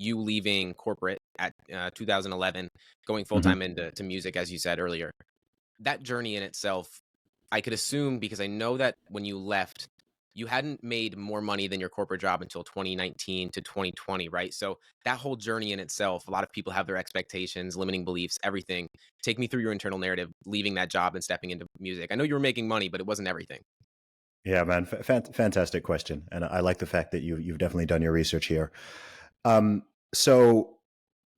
you leaving corporate at 2011, going full Hmm. time into music, as you said earlier. That journey in itself, I could assume because I know that when you left, you hadn't made more money than your corporate job until 2019 to 2020, right? So that whole journey in itself, a lot of people have their expectations, limiting beliefs, everything. Take me through your internal narrative, leaving that job and stepping into music. I know you were making money, but it wasn't everything. Yeah, man, fantastic question, and I like the fact that you've definitely done your research here. Um, so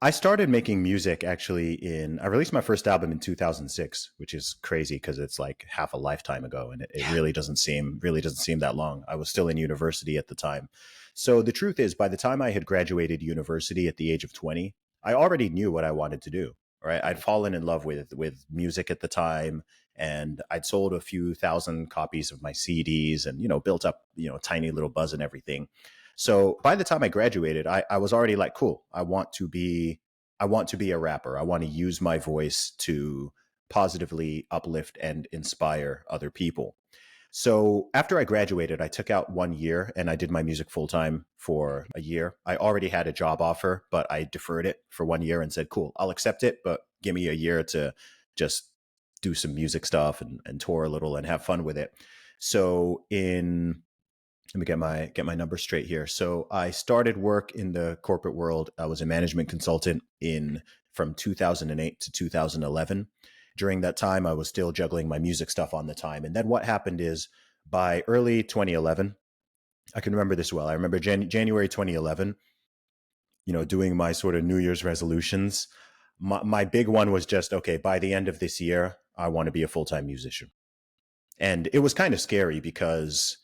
I started making music actually I released my first album in 2006, which is crazy because it's like half a lifetime ago, and it Yeah. really doesn't seem that long. I was still in university at the time. So the truth is, by the time I had graduated university at the age of 20, I already knew what I wanted to do. Right, I'd fallen in love with music at the time, and I'd sold a few thousand copies of my CDs, and built up a tiny little buzz and everything. So by the time I graduated, I was already like, cool, I want to be a rapper. I want to use my voice to positively uplift and inspire other people. So after I graduated, I took out 1 year and I did my music full time for a year. I already had a job offer, but I deferred it for 1 year and said, cool, I'll accept it, but give me a year to just do some music stuff and tour a little and have fun with it. So in let me get my numbers straight here. So I started work in the corporate world. I was a management consultant in from 2008 to 2011. During that time, I was still juggling my music stuff on the time. And then what happened is by early 2011, I can remember this well. I remember January 2011, doing my sort of New Year's resolutions. My big one was just, okay, by the end of this year, I want to be a full-time musician. And it was kind of scary because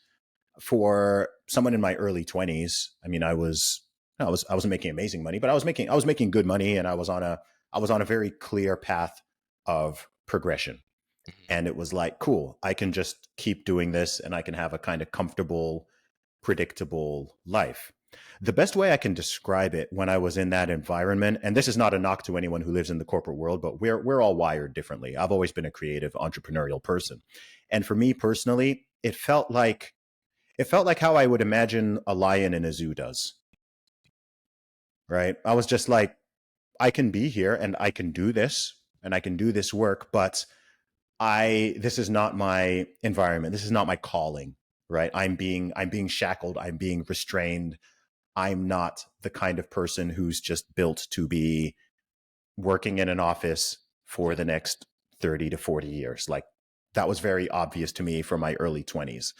for someone in my early 20s, I mean, I wasn't making amazing money, but I was making good money, and I was on a very clear path of progression. Mhm. And it was like, cool, I can just keep doing this and I can have a kind of comfortable, predictable life. The best way I can describe it when I was in that environment, and this is not a knock to anyone who lives in the corporate world, but we're all wired differently. I've always been a creative, entrepreneurial person. And for me personally, it felt like how I would imagine a lion in a zoo does, right? I was just like, I can be here and I can do this and I can do this work, but this is not my environment. This is not my calling, right? I'm being shackled. I'm being restrained. I'm not the kind of person who's just built to be working in an office for Yeah. the next 30 to 40 years. Like that was very obvious to me from my early 20s.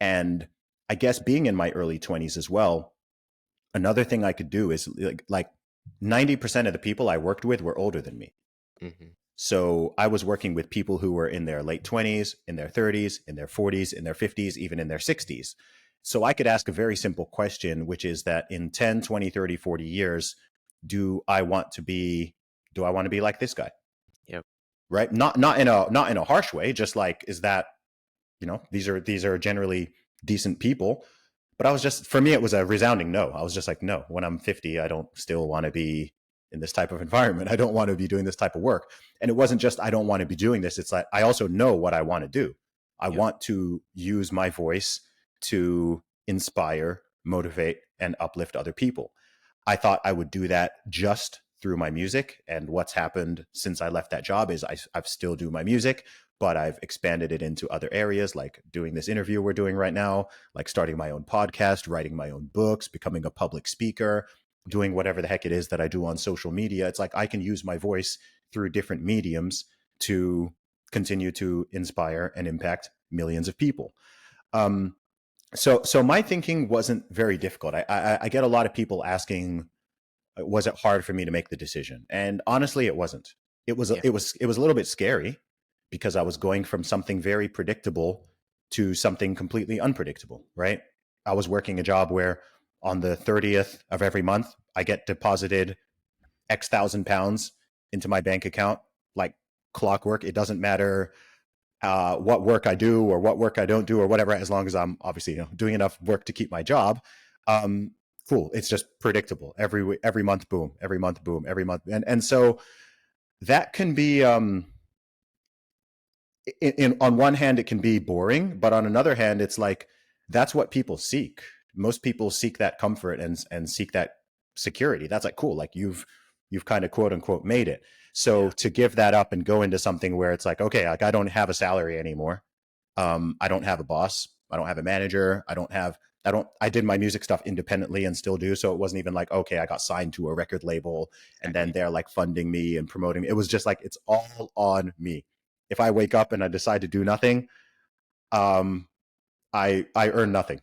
And I guess being in my early 20s as well, another thing I could do is like 90% of the people I worked with were older than me. Hmm. So I was working with people who were in their late 20s, in their 30s, in their 40s, in their 50s, even in their 60s. So I could ask a very simple question, which is that in 10, 20, 30, 40 years, do I want to be do I want to be like this guy? Yep. Right? Not in a harsh way, just like is that, these are generally decent people. But I was just, for me, it was a resounding no. I was just like, no, when I'm 50, I don't still want to be in this type of environment. I don't want to be doing this type of work. And it wasn't just, I don't want to be doing this. It's like, I also know what I want to do. I Yep. want to use my voice to inspire, motivate, and uplift other people. I thought I would do that just through my music. And what's happened since I left that job is I've still do my music, but I've expanded it into other areas, like doing this interview we're doing right now, like starting my own podcast, writing my own books, becoming a public speaker, doing whatever the heck it is that I do on social media. It's like I can use my voice through different mediums to continue to inspire and impact millions of people. Um, so my thinking wasn't very difficult. I get a lot of people asking, was it hard for me to make the decision? And honestly, it wasn't. Yeah. It was a little bit scary because I was going from something very predictable to something completely unpredictable, right? I was working a job where on the 30th of every month, I get deposited X thousand pounds into my bank account like clockwork. It doesn't matter what work I do or what work I don't do or whatever, as long as I'm obviously doing enough work to keep my job. Um, cool. It's just predictable. Every month, boom. Every month, boom. Every month, and so that can be on one hand it can be boring, but on another hand, it's like that's what people seek. Most people seek that comfort and seek security. That's like cool. Like you've kind of quote unquote made it. So Yeah. to give that up and go into something where it's like, okay, like I don't have a salary anymore. I don't have a boss. I don't have a manager. I did my music stuff independently and still do. So it wasn't even like, okay, I got signed to a record label and then Exactly. they're like funding me and promoting me. It was just like, it's all on me. If I wake up and I decide to do nothing, um, I earn nothing,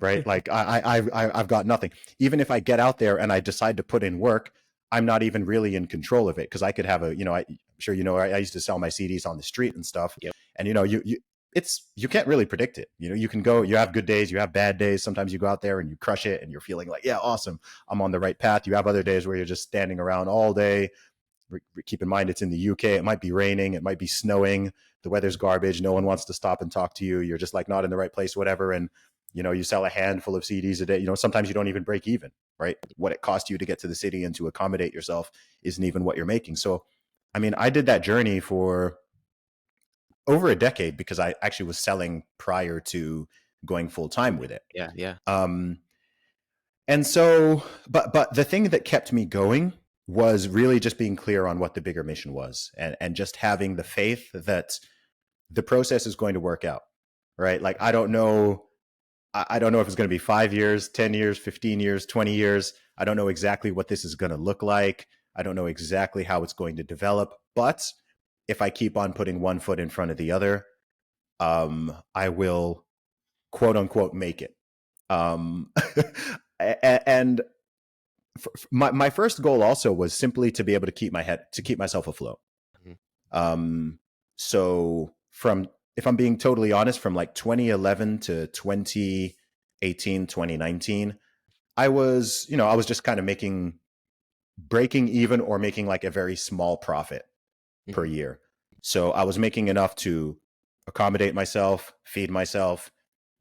right? Like I've got nothing. Even if I get out there and I decide to put in work, I'm not even really in control of it because I could have a, I'm sure I used to sell my CDs on the street and stuff, Yep. and you can't really predict it. You can go, you have good days, you have bad days. Sometimes you go out there and you crush it and you're feeling like, yeah, awesome, I'm on the right path. You have other days where you're just standing around all day. Keep in mind it's in the UK. It might be raining, it might be snowing, the weather's garbage, no one wants to stop and talk to you, you're just like not in the right place, whatever. And you sell a handful of CDs a day. Sometimes you don't even break even, right? What it cost you to get to the city and to accommodate yourself isn't even what you're making. So I mean, I did that journey for over a decade because I actually was selling prior to going full time with it. Yeah. Yeah. um and so, but the thing that kept me going was really just being clear on what the bigger mission was, and just having the faith that the process is going to work out, right? Like I don't know if it's going to be 5 years, 10 years, 15 years, 20 years. I don't know exactly what this is going to look like. I don't know exactly how it's going to develop, but if I keep on putting one foot in front of the other, I will quote unquote make it. Um, and my first goal also was simply to be able to keep myself afloat. Mhm. Um, so from, if I'm being totally honest, from like 2011 to 2018, 2019, I was just kind of breaking even or making like a very small profit per Mhm. year. So I was making enough to accommodate myself, feed myself,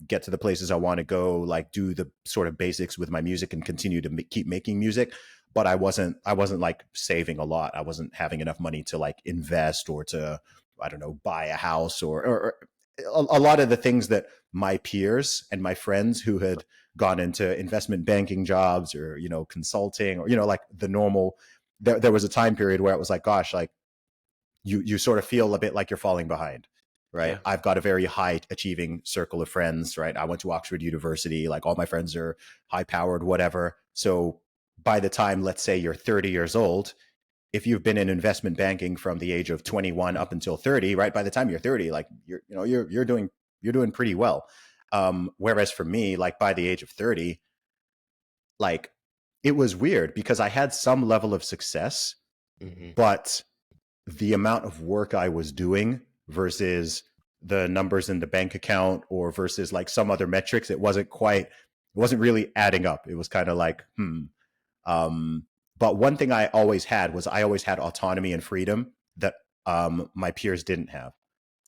get to the places I want to go, like do the sort of basics with my music and continue to keep making music. But I wasn't like saving a lot. I wasn't having enough money to like invest or to, I don't know, buy a house or a lot of the things that my peers and my friends who had gone into investment banking jobs or, consulting or, like the normal, there was a time period where it was like, gosh, like you sort of feel a bit like you're falling behind, right? Yeah. I've got a very high achieving circle of friends, right? I went to Oxford University, like all my friends are high powered, whatever. So by the time, let's say you're 30 years old, if you've been in investment banking from the age of 21 up until 30, right? By the time you're 30, like you're doing pretty well. Whereas for me, like by the age of 30, like it was weird because I had some level of success, Mhm. but the amount of work I was doing versus the numbers in the bank account or versus like some other metrics, it wasn't really adding up. It was kind of like, Um, but one thing I always had was I always had autonomy and freedom that my peers didn't have,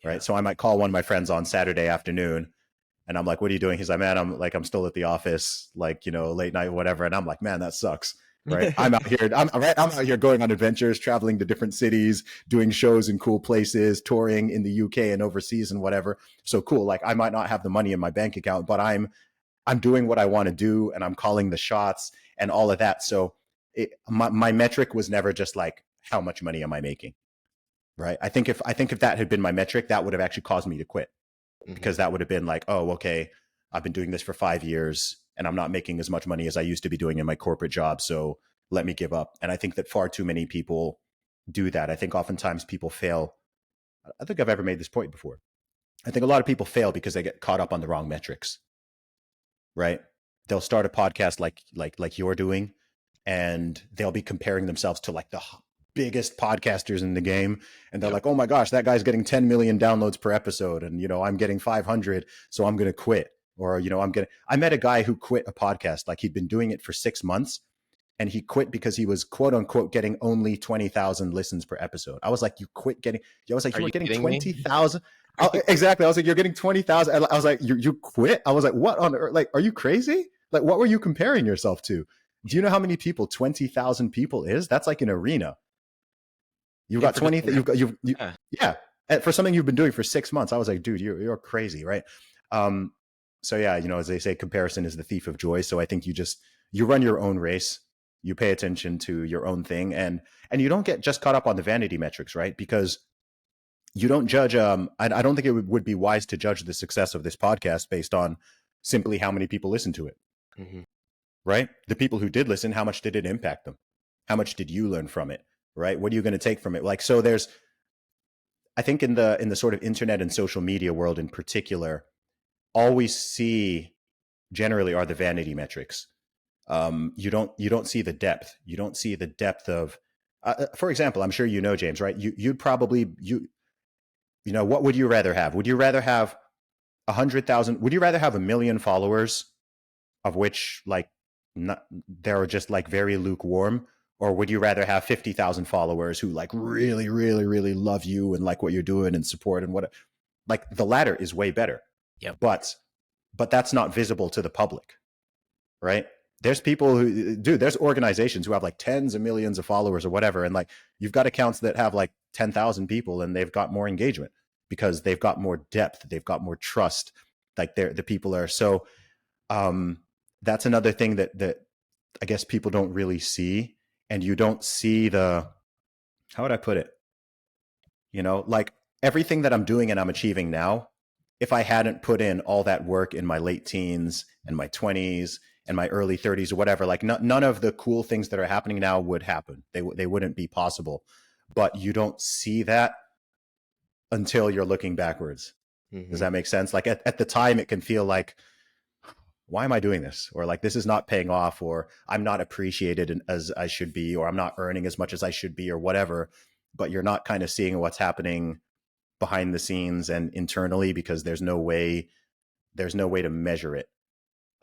right? Yeah. So I might call one of my friends on Saturday afternoon and I'm like, what are you doing? He's like, man, I'm still at the office, like, late night, whatever. And I'm like, man, that sucks. Right. I'm out here. I'm out here going on adventures, traveling to different cities, doing shows in cool places, touring in the UK and overseas and whatever. So cool. Like I might not have the money in my bank account, but I'm doing what I want to do and I'm calling the shots and all of that. So my metric was never just like, how much money am I making? Right. I think if that had been my metric, that would have actually caused me to quit, Mhm. because that would have been like, oh, okay, I've been doing this for 5 years and I'm not making as much money as I used to be doing in my corporate job. So let me give up. And I think that far too many people do that. I think oftentimes people fail. I think I've ever made this point before. I think a lot of people fail because they get caught up on the wrong metrics, right? They'll start a podcast like you're doing, and they'll be comparing themselves to like the biggest podcasters in the game, and they're Yep. like, oh my gosh, that guy's getting 10 million downloads per episode, and I'm getting 500, so I'm going to quit. Or I met a guy who quit a podcast, like he'd been doing it for 6 months, and he quit because he was quote unquote getting only 20,000 listens per episode. I was like, you quit getting, I was like, Are you were you getting kidding me? 20,000. Exactly. I was like, you're getting 20,000. I was like, you quit. I was like, what on earth? Like, are you crazy? Like, what were you comparing yourself to? Do you know how many people 20,000 people is? That's like an arena. You've Yeah, got for just 20, one yeah. yeah. And for something you've been doing for 6 months, I was like, dude, you're crazy. Right. Um, so yeah, as they say, comparison is the thief of joy. So I think you run your own race. You pay attention to your own thing, and you don't get just caught up on the vanity metrics, right? Because you don't judge. I don't think it would be wise to judge the success of this podcast based on simply how many people listen to it, Mm-hmm. right? The people who did listen, how much did it impact them? How much did you learn from it, right? What are you going to take from it? Like, so there's, I think in the sort of internet and social media world in particular, all we see generally are the vanity metrics. You don't see the depth. You don't see the depth of, for example, I'm sure you know, James, right? You'd probably you know, what would you rather have? Would you rather have 100,000? Would you rather have 1 million followers, of which like not, they're just like very lukewarm, or would you rather have 50,000 followers who like really, really, really love you and like what you're doing and support and what? Like the latter is way better, Yep. but that's not visible to the public, right? There's people who, dude, there's organizations who have like tens of millions of followers or whatever. And like, you've got accounts that have like 10,000 people and they've got more engagement because they've got more depth. They've got more trust. Like the people are. So, that's another thing that I guess people don't really see. And you don't see how would I put it? You know, like everything that I'm doing and I'm achieving now, if I hadn't put in all that work in my late teens and my 20s and my early 30s or whatever, like none of the cool things that are happening now would happen. They wouldn't be possible. But you don't see that until you're looking backwards. Does Mm-hmm. that make sense? Like at the time, it can feel like, why am I doing this? Or like, this is not paying off, or I'm not appreciated as I should be, or I'm not earning as much as I should be, or whatever. But you're not kind of seeing what's happening behind the scenes and internally because there's no way to measure it.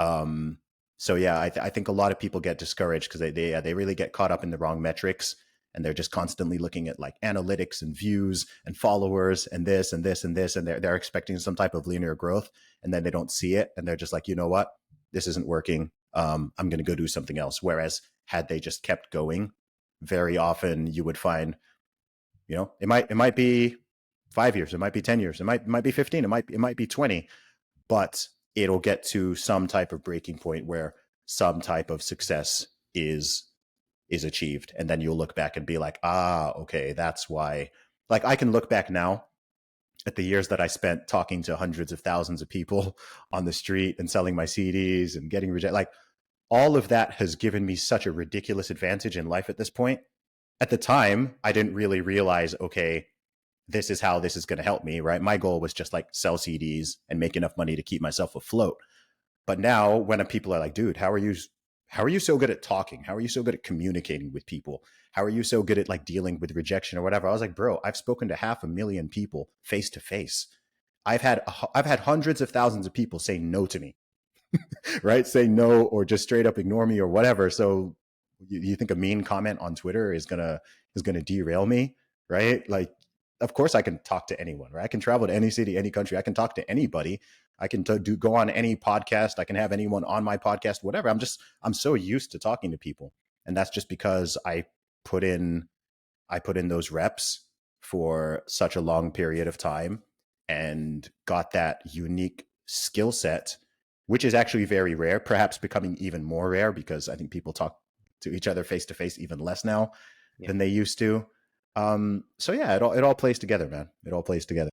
Um, so yeah, I think a lot of people get discouraged because they really get caught up in the wrong metrics, and they're just constantly looking at like analytics and views and followers and this and this and this, and they're expecting some type of linear growth, and then they don't see it, and they're just like, you know what, this isn't working. I'm going to go do something else. Whereas had they just kept going, very often you would find, you know, it might be 5 years, it might be 10 years, it might be 15, it might be 20, but it'll get to some type of breaking point where some type of success is achieved, and then you'll look back and be like, ah, okay, that's why. Like I can look back now at the years that I spent talking to hundreds of thousands of people on the street and selling my CDs and getting rejected. Like all of that has given me such a ridiculous advantage in life at this point. At the time, I didn't really realize, okay, this is how this is going to help me, right? My goal was just like sell CDs and make enough money to keep myself afloat. But now when people are like, dude, how are you so good at talking? How are you so good at communicating with people? How are you so good at like dealing with rejection or whatever? I was like, bro, I've spoken to 500,000 people face to face. I've had hundreds of thousands of people say no to me, right? Say no or just straight up ignore me or whatever. So you think a mean comment on Twitter is gonna derail me, right? Like, of course I can talk to anyone, right? I can travel to any city, any country. I can talk to anybody. I can go on any podcast. I can have anyone on my podcast, whatever. I'm so used to talking to people, and that's just because put in I put in those reps for such a long period of time and got that unique skill set, which is actually very rare, perhaps becoming even more rare because I think people talk to each other face to face even less now Yeah. than they used to. So yeah, it all plays together, man. It all plays together.